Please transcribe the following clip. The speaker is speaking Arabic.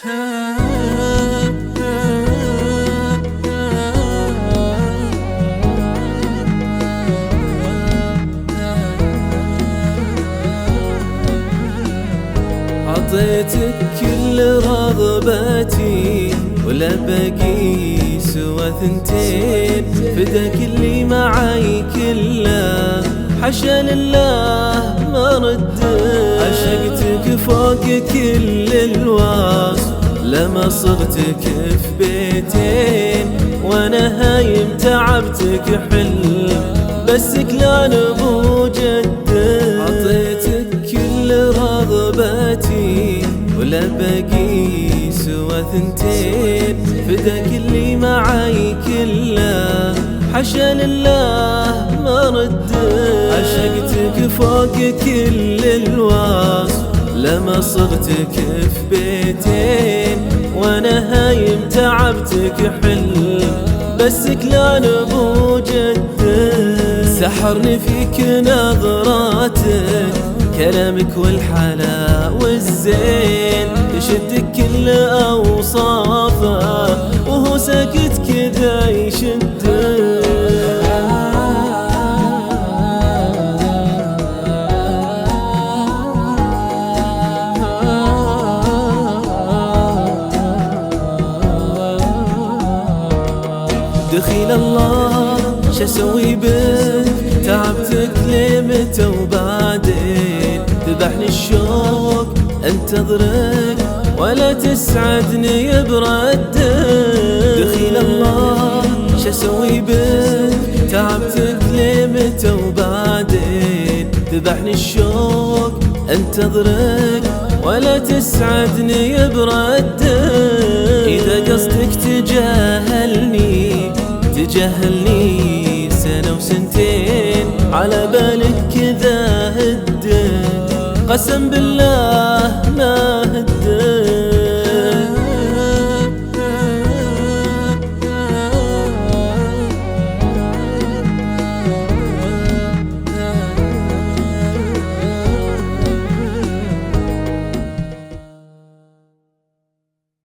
عطيتك كل رغبتي ولا بقي سوى ثنتين، فداك اللي معاي كله حاشا لله ما ردت. عشقتك فوق كل الوصف لما صرتك في بيتين، وانا هايم تعبتك حلم بس كلان ابو جدك. عطيتك كل رغبتي ولا بقي سوى ثنتين، فداك اللي معاي كله حاشا لله ما ردت. عشقتك فوق كل الوصف لما صرتك في بيتين، وانا هايم تعبتك حلم بس كلان ابو جدك. سحرني فيك نظراتك كلامك والحلا والزين، يشدك كل اوصافه وهو ساكت كذا يشدك. دخيل الله شاسوي بك تعبتك لمتى وبعدين، ذبحني الشوق انتظرك ولا تسعدني بردك. دخيل الله شاسوي بك تعبتك لمتى وبعدين، ذبحني الشوق انتظرك ولا تسعدني بردك. إذا قصدك تجاهلني سنة وسنتين، على بالك كذا هدك قسم بالله